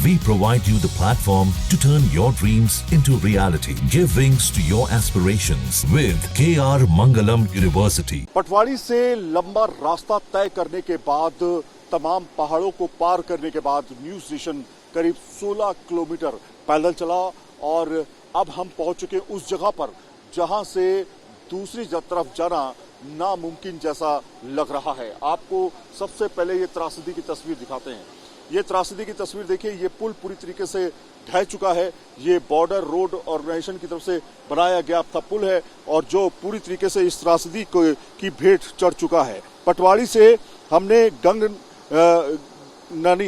We provide you the platform to turn your dreams into reality. Give wings to your aspirations with KR Mangalam University. पटवारी से लंबा रास्ता तय करने के बाद, तमाम पहाड़ों को पार करने के बाद न्यू स्टेशन करीब 16 किलोमीटर पैदल चला और अब हम पहुंच चुके उस जगह पर जहां से दूसरी तरफ जाना नामुमकिन जैसा लग रहा है। आपको सबसे पहले ये त्रासदी की तस्वीर दिखाते हैं। ये त्रासदी की तस्वीर देखिए, ये पुल पूरी तरीके से ढह चुका है। ये बॉर्डर रोड ऑर्गेनाइजेशन की तरफ से बनाया गया था पुल है और जो पूरी तरीके से इस त्रासदी की भेंट चढ़ चुका है। पटवारी से हमने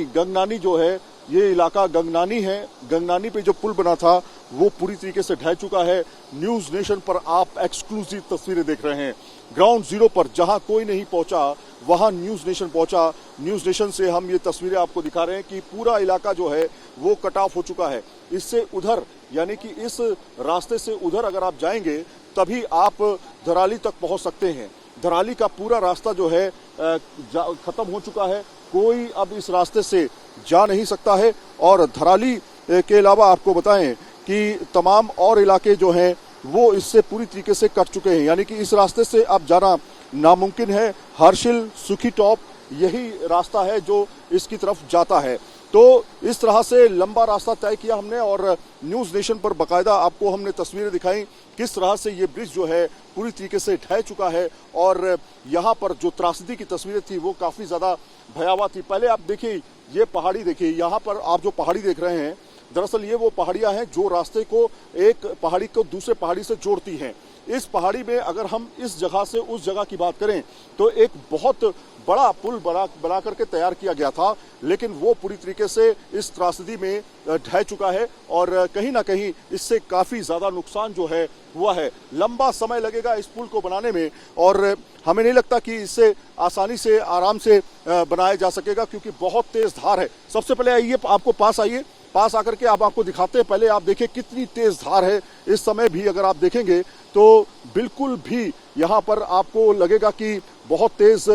गंगनानी जो है, ये इलाका गंगनानी है। गंगनानी पे जो पुल बना था वो पूरी तरीके से ढह चुका है। न्यूज नेशन पर आप एक्सक्लूसिव तस्वीरें देख रहे हैं। ग्राउंड जीरो पर जहां कोई नहीं पहुंचा वहां न्यूज नेशन पहुंचा। न्यूज नेशन से हम ये तस्वीरें आपको दिखा रहे हैं कि पूरा इलाका जो है वो कट ऑफ हो चुका है। इससे उधर यानी कि इस रास्ते से उधर अगर आप जाएंगे तभी आप धराली तक पहुंच सकते हैं। धराली का पूरा रास्ता जो है खत्म हो चुका है। कोई अब इस रास्ते से जा नहीं सकता है और धराली के अलावा आपको बताएं कि तमाम और इलाके जो हैं वो इससे पूरी तरीके से कट चुके हैं, यानी कि इस रास्ते से अब जाना नामुमकिन है। हर्षिल, सुखी टॉप यही रास्ता है जो इसकी तरफ जाता है। तो इस तरह से लंबा रास्ता तय किया हमने और न्यूज नेशन पर बाकायदा आपको हमने तस्वीरें दिखाई किस तरह से ये ब्रिज जो है पूरी तरीके से ढह चुका है और यहाँ पर जो त्रासदी की तस्वीरें थी वो काफी ज्यादा भयावह थी। पहले आप देखिए, ये पहाड़ी देखिए, यहाँ पर आप जो पहाड़ी देख रहे हैं दरअसल ये वो पहाड़ियां हैं जो रास्ते को एक पहाड़ी को दूसरे पहाड़ी से जोड़ती हैं। इस पहाड़ी में अगर हम इस जगह से उस जगह की बात करें तो एक बहुत बड़ा पुल बना करके तैयार किया गया था, लेकिन वो पूरी तरीके से इस त्रासदी में ढह चुका है और कहीं ना कहीं इससे काफी ज्यादा नुकसान जो है हुआ है। लंबा समय लगेगा इस पुल को बनाने में और हमें नहीं लगता कि इससे आसानी से आराम से बनाया जा सकेगा क्योंकि बहुत तेज धार है। सबसे पहले आइए, आपको पास आइए, पास आकर के आप आपको दिखाते हैं। पहले आप देखिए कितनी तेज धार है। इस समय भी अगर आप देखेंगे तो बिल्कुल भी यहाँ पर आपको लगेगा कि बहुत तेज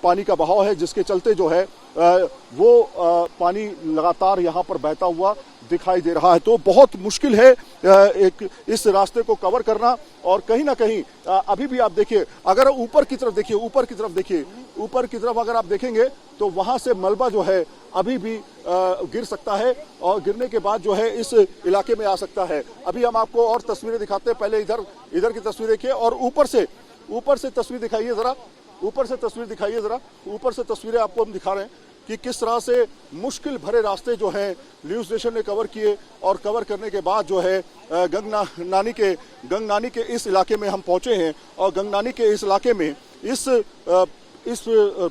पानी का बहाव है, जिसके चलते जो है वो पानी लगातार यहाँ पर बहता हुआ दिखाई दे रहा है। तो बहुत मुश्किल है एक इस रास्ते को कवर करना और कहीं ना कहीं अभी भी आप देखिए, अगर ऊपर की तरफ देखिए, ऊपर की तरफ अगर आप देखेंगे तो वहां से मलबा जो है अभी भी गिर सकता है और गिरने के बाद जो है इस इलाके में आ सकता है। अभी हम आपको और तस्वीरें दिखाते हैं। पहले इधर की तस्वीर देखिए और ऊपर से तस्वीर दिखाइए जरा, ऊपर से तस्वीरें आपको हम दिखा रहे हैं कि किस तरह से मुश्किल भरे रास्ते जो हैं न्यूज नेशन ने कवर किए और कवर करने के बाद जो है गंगनानी के इस इलाके में हम पहुंचे हैं और गंगनानी के इस इलाके में इस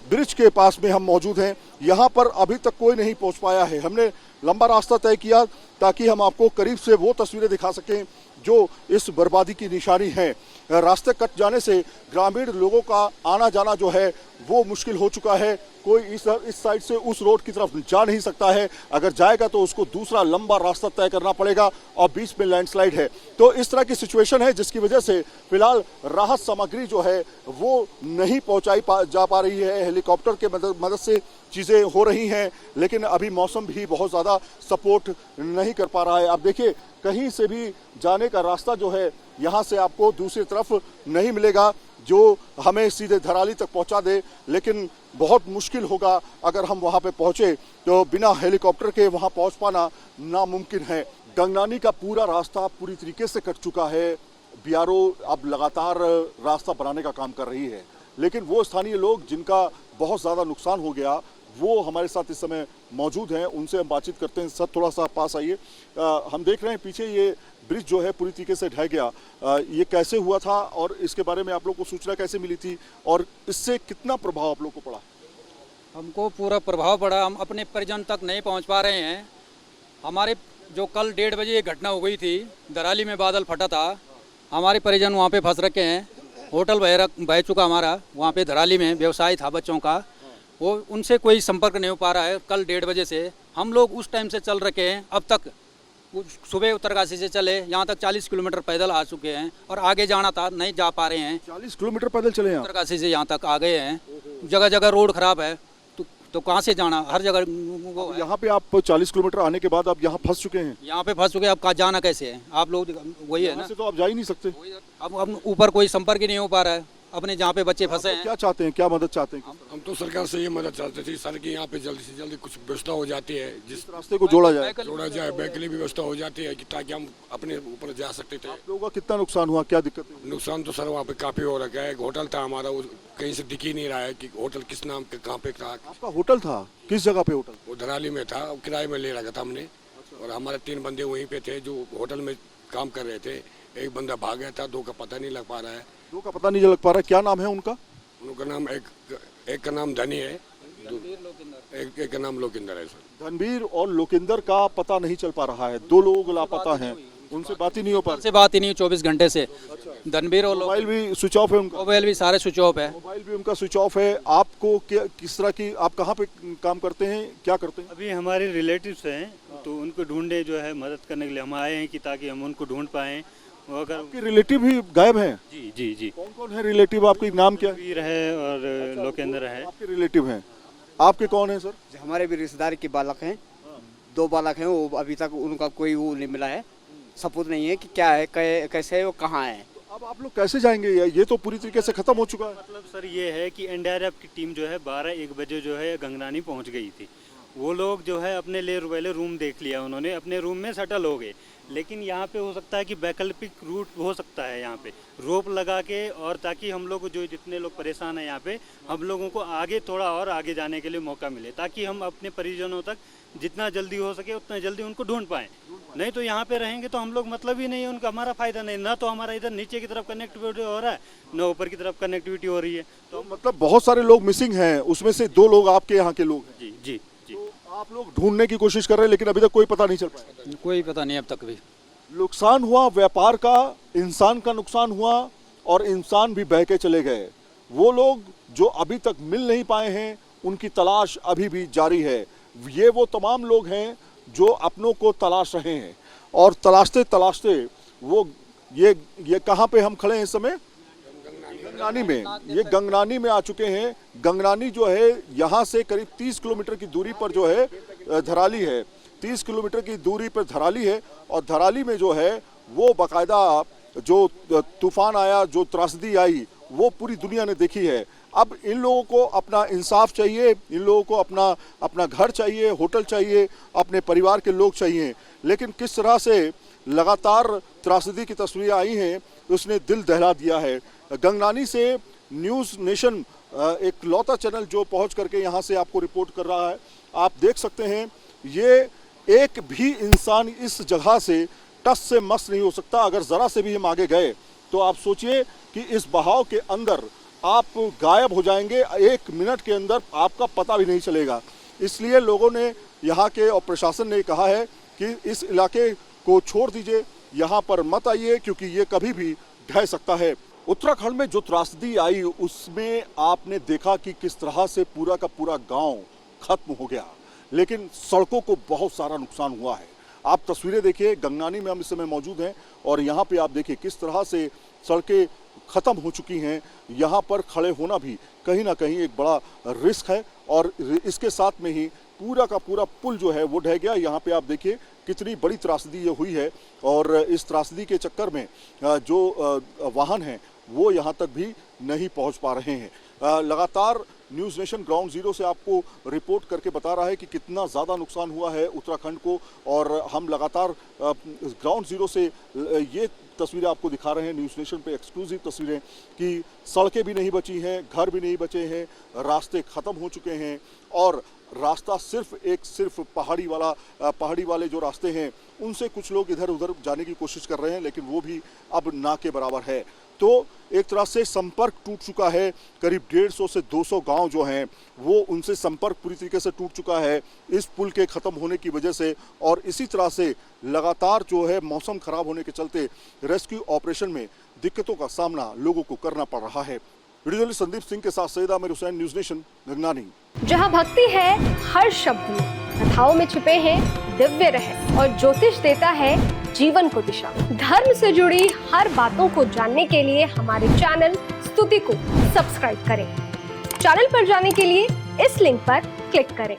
ब्रिज के पास में हम मौजूद हैं। यहाँ पर अभी तक कोई नहीं पहुंच पाया है। हमने लंबा रास्ता तय किया ताकि हम आपको करीब से वो तस्वीरें दिखा सकें जो इस बर्बादी की निशानी है। रास्ते कट जाने से ग्रामीण लोगों का आना जाना जो है वो मुश्किल हो चुका है। कोई इस साइड से उस रोड की तरफ जा नहीं सकता है। अगर जाएगा तो उसको दूसरा लंबा रास्ता तय करना पड़ेगा और बीच में लैंडस्लाइड है। तो इस तरह की सिचुएशन है जिसकी वजह से फिलहाल राहत सामग्री जो है वो नहीं पहुंचाई जा पा रही है। हेलीकॉप्टर के मदद से चीजें हो रही हैं, लेकिन अभी मौसम भी बहुत ज्यादा सपोर्ट नहीं कर पा रहा है। आप देखिए, कहीं से भी जाने का रास्ता जो है यहाँ से आपको दूसरी तरफ नहीं मिलेगा जो हमें सीधे धराली तक पहुंचा दे, लेकिन बहुत मुश्किल होगा अगर हम वहां पे पहुंचे तो बिना हेलीकॉप्टर के वहां पहुंच पाना नामुमकिन है। गंगनानी का पूरा रास्ता पूरी तरीके से कट चुका है। बीआरओ अब लगातार रास्ता बनाने का काम कर रही है, लेकिन वो स्थानीय लोग जिनका बहुत ज़्यादा नुकसान हो गया वो हमारे साथ इस समय मौजूद हैं, उनसे हम बातचीत करते हैं। सर थोड़ा सा पास आइए। हम देख रहे हैं पीछे ये ब्रिज जो है पूरी तरीके से ढह गया। ये कैसे हुआ था और इसके बारे में आप लोग को सूचना कैसे मिली थी और इससे कितना प्रभाव आप लोग को पड़ा? हमको पूरा प्रभाव पड़ा। हम अपने परिजन तक नहीं पहुंच पा रहे हैं। हमारे जो कल 1:30 बजे ये घटना हो गई थी, दराली में बादल फटा था, हमारे परिजन वहाँ पे फंस रखे हैं। होटल बह चुका हमारा वहाँ पे धराली में, व्यवसाय था बच्चों का, वो उनसे कोई संपर्क नहीं हो पा रहा है। कल 1:30 बजे से हम लोग उस टाइम से चल रखे हैं, अब तक सुबह उत्तरकाशी से चले यहाँ तक 40 किलोमीटर पैदल आ चुके हैं और आगे जाना था, नहीं जा पा रहे हैं। 40 किलोमीटर पैदल चले हैं? उत्तरकाशी से यहाँ तक आ गए हैं। जगह जगह रोड खराब है तो तो कहाँ से जाना, हर जगह वो है। यहाँ पे आप 40 किलोमीटर आने के बाद आप यहाँ फंस चुके हैं। यहाँ पे फंस चुके, अब कहाँ जाना कैसे है आप लोग, वही है यहाँ ना। से तो आप जा ही नहीं सकते। अब ऊपर कोई संपर्क ही नहीं हो पा रहा है अपने जहाँ पे बच्चे फंसे तो हैं। क्या चाहते हैं, क्या मदद चाहते हैं? हम तो सरकार से ये मदद चाहते थे सर कि यहाँ पे जल्दी से जल्दी कुछ व्यवस्था हो जाती है, जिस इस रास्ते को जोड़ा जाए। जोड़ा जाए, बैंक के लिए भी व्यवस्था हो जाती है कि ताकि हम अपने ऊपर जा सकते थे। लोगों का कितना नुकसान हुआ, क्या दिक्कत है? नुकसान तो सर वहाँ पे काफी हो रखा है। एक होटल था हमारा, वो कहीं से दिख ही नहीं रहा है कि होटल किस नाम के कहाँ पे था। आपका होटल था, किस जगह पे होटल? वो धराली में था, किराए में ले रखा था हमने, और हमारे 3 बंदे वहीं पे थे जो होटल में काम कर रहे थे। एक बंदा भाग गया था, 2 का पता नहीं लग पा रहा है। 2 का पता नहीं लग पा रहा है, क्या नाम है उनका? उनका नाम एक का नाम धनी है, एक का नाम लोकिंदर है सर। धनबीर और लोकिंदर का पता नहीं चल पा रहा है, 2 लोग लापता हैं, उनसे बात ही नहीं हो पा रही। से बात ही नहीं 24 घंटे से। धनबीर और मोबाइल भी स्विच ऑफ है उनका। मोबाइल भी सारे स्विच ऑफ है। मोबाइल भी उनका स्विच ऑफ है। आपको किस तरह की, आप कहाँ पे काम करते हैं, क्या करते हैं? अभी हमारे रिलेटिव्स हैं तो उनको ढूंढने जो है मदद करने के लिए हम आए हैं कि ताकि हम उनको ढूंढ पाएं। वो अगर आपके रिलेटिव भी गायब हैं? जी जी जी, कौन कौन है रिलेटिव आपके, नाम क्या है? वीर है और लोकेंद्र है। आपके रिलेटिव हैं, आपके कौन है सर? हमारे भी रिश्तेदार के बालक हैं, 2 बालक हैं, वो अभी तक उनका कोई वो नहीं मिला है, सबूत नहीं है कि क्या है, कैसे है, वो कहाँ है। अब आप लोग कैसे जाएंगे? ये तो पूरी तरीके से खत्म हो चुका है। मतलब सर ये है कि एनडीआरएफ की टीम जो है 12-1 बजे जो है गंगनानी पहुंच गई थी। वो लोग जो है अपने लिए पहले रूम देख लिया, उन्होंने अपने रूम में सेटल हो गए। लेकिन यहाँ पे हो सकता है कि वैकल्पिक रूट हो सकता है, यहाँ पे रोप लगा के, और ताकि हम लोग जो जितने लोग परेशान हैं यहाँ पे, हम लोगों को आगे थोड़ा और आगे जाने के लिए मौका मिले, ताकि हम अपने परिजनों तक जितना जल्दी हो सके उतना जल्दी उनको ढूंढ पाएँ। नहीं तो यहाँ पे रहेंगे तो हम लोग मतलब ही नहीं है, उनका हमारा फायदा नहीं, ना तो हमारा इधर नीचे की तरफ कनेक्टिविटी हो रहा है, ना ऊपर की तरफ कनेक्टिविटी हो रही है। तो मतलब बहुत सारे लोग मिसिंग हैं, उसमें से 2 लोग आपके यहाँ के लोग हैं। जी जी जी, तो आप लोग ढूंढने की कोशिश कर रहे हैं, लेकिन अभी तक कोई पता नहीं चल पाया। कोई पता नहीं अब तक भी। नुकसान हुआ व्यापार का, इंसान का नुकसान हुआ, और इंसान भी बह के चले गए। वो लोग जो अभी तक मिल नहीं पाए हैं, उनकी तलाश अभी भी जारी है। ये वो तमाम लोग हैं जो अपनों को तलाश रहे हैं, और तलाशते तलाशते वो ये कहाँ पे हम खड़े हैं इस समय? गंगनानी में। ये गंगनानी में आ चुके हैं। गंगनानी जो है यहाँ से करीब 30 किलोमीटर की दूरी पर जो है धराली है। 30 किलोमीटर की दूरी पर धराली है, और धराली में जो है वो बाकायदा जो तूफान आया, जो त्रासदी आई, वो पूरी दुनिया ने देखी है। अब इन लोगों को अपना इंसाफ चाहिए, इन लोगों को अपना घर चाहिए, होटल चाहिए, अपने परिवार के लोग चाहिए। लेकिन किस तरह से लगातार त्रासदी की तस्वीरें आई हैं, उसने दिल दहला दिया है। गंगनानी से न्यूज़ नेशन एक लौता चैनल जो पहुंच करके यहाँ से आपको रिपोर्ट कर रहा है। आप देख सकते हैं, ये एक भी इंसान इस जगह से टस से मस नहीं हो सकता। अगर ज़रा से भी हम आगे गए तो आप सोचिए कि इस बहाव के अंदर आप गायब हो जाएंगे, 1 मिनट के अंदर आपका पता भी नहीं चलेगा। इसलिए लोगों ने यहाँ के और प्रशासन ने कहा है कि इस इलाके को छोड़ दीजिए, यहाँ पर मत आइए, क्योंकि ये कभी भी ढह सकता है। उत्तराखंड में जो त्रासदी आई, उसमें आपने देखा कि किस तरह से पूरा का पूरा गांव खत्म हो गया, लेकिन सड़कों को बहुत सारा नुकसान हुआ है। आप तस्वीरें देखिए, गंगनानी में हम इस समय मौजूद हैं, और यहाँ पे आप देखिए किस तरह से सड़कें ख़त्म हो चुकी हैं। यहाँ पर खड़े होना भी कहीं ना कहीं एक बड़ा रिस्क है, और इसके साथ में ही पूरा का पूरा पुल जो है वो ढह गया। यहाँ पे आप देखिए कितनी बड़ी त्रासदी ये हुई है, और इस त्रासदी के चक्कर में जो वाहन हैं वो यहाँ तक भी नहीं पहुँच पा रहे हैं। लगातार न्यूज़ नेशन ग्राउंड ज़ीरो से आपको रिपोर्ट करके बता रहा है कि कितना ज़्यादा नुकसान हुआ है उत्तराखंड को, और हम लगातार ग्राउंड ज़ीरो से ये तस्वीरें आपको दिखा रहे हैं, न्यूज़ नेशन पे एक्सक्लूसिव तस्वीरें, कि सड़कें भी नहीं बची हैं, घर भी नहीं बचे हैं, रास्ते ख़त्म हो चुके हैं, और रास्ता सिर्फ पहाड़ी वाले जो रास्ते हैं उनसे कुछ लोग इधर उधर जाने की कोशिश कर रहे हैं, लेकिन वो भी अब ना के बराबर है। तो एक तरह से संपर्क टूट चुका है। करीब 150 से 200 गांव जो हैं वो उनसे संपर्क पूरी तरीके से टूट चुका है इस पुल के ख़त्म होने की वजह से, और इसी तरह से लगातार जो है मौसम ख़राब होने के चलते रेस्क्यू ऑपरेशन में दिक्कतों का सामना लोगों को करना पड़ रहा है। वीडियो जर्नलिस्ट संदीप सिंह के साथ सैयद आमिर हुसैन, न्यूज़ नेशन, गंगनानी। जहां भक्ति है हर शब्द में, कथाओं में छिपे हैं दिव्य रहस्य, और ज्योतिष देता है जीवन को दिशा। धर्म से जुड़ी हर बातों को जानने के लिए हमारे चैनल स्तुति को सब्सक्राइब करें। चैनल पर जाने के लिए इस लिंक पर क्लिक करें।